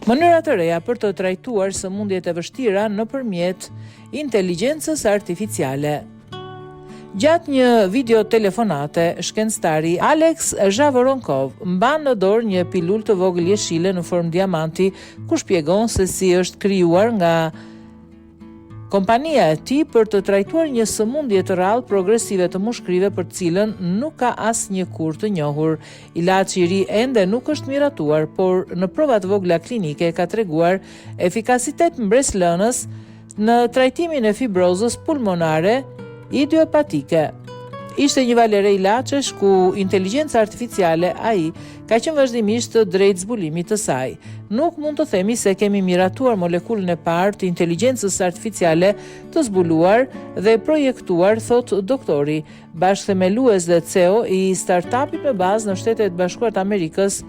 Mënyra të reja për të trajtuar sëmundjet e vështira nëpërmjet inteligjencës artificiale. Gjatë një video telefonate, shkencëtari Alex Zhavoronkov mban në dorë një pilul të vogël jeshile në formë diamanti, ku shpjegon se si është krijuar nga kompania e tij për të trajtuar një sëmundje të rrallë progresive të mushkrive për të cilën nuk ka asnjë kur të njohur. Ilaçi i ri ende nuk është miratuar, por në prova të vogla klinike ka treguar efikasitet mbreslënës në trajtimin e fibrozës pulmonare idiopatike. Ishte një valere ilaçesh ku inteligjenca artificiale AI ka qenë vazhdimisht drejt zbulimit të saj. Nuk mund të themi se kemi miratuar molekulën e parë të inteligjencës artificiale të zbuluar dhe projektuar, thot doktori, bashkëthemelues dhe CEO i startupit me bazë në Shtetet Bashkuara të Amerikës,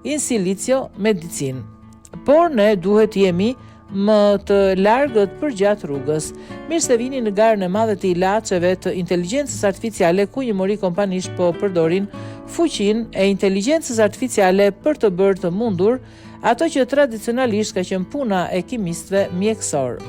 In Silicio Medicine. Por ne duhet jemi më të largët përgjatë rrugës. Mirë se vini në garën e madhe të ilaçeve të inteligjencës artificiale, ku një mori kompanish po përdorin fuqinë e inteligjencës artificiale për të bërë të mundur ato që tradicionalisht ka qenë puna e kimistëve mjekësor.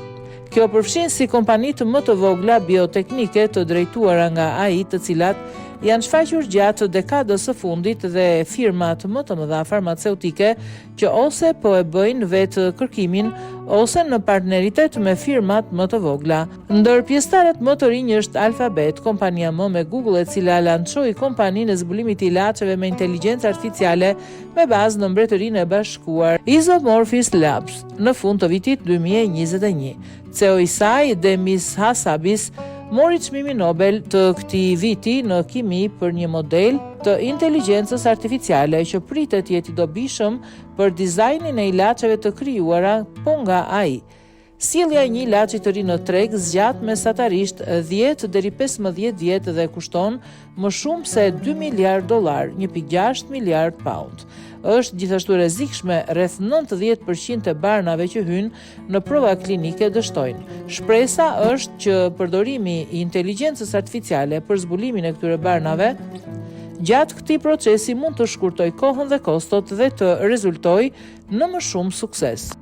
Kjo përfshin si kompanitë më të vogla bioteknike të drejtuara nga AI, të cilat janë shfaqur gjatë dekadës së fundit, dhe firmat më të mëdha farmaceutike që ose po e bëjnë vetë kërkimin ose në partneritet me firmat më të vogla. Ndër pjesëtarët më të rinj është Alphabet, kompania më me Google, e cila lançoi kompaninë e zbulimit të ilaçeve me inteligjencë artificiale me bazë në Mbretërinë e Bashkuar, Isomorphis Labs, në fund të vitit 2021. CEO i saj, Demis Hassabis, mori çmimin Nobel të këtij viti në kimi për një model të inteligjencës artificiale që pritet jetë i dobishëm për dizajnin e ilaçeve të krijuara po nga AI. Sjellja e një ilaçi të ri në treg zgjat mesatarisht 10 deri 15 vjet dhe kushton më shumë se $2 miliard, 1.6 miliard pound. Është gjithashtu rrezikshme, rreth 90% e barnave që hyjnë në prova klinike dështojnë. Shpresa është që përdorimi i inteligjencës artificiale për zbulimin e këtyre barnave gjatë këtij procesi mund të shkurtoj kohën dhe kostot dhe të rezultojë në më shumë sukses.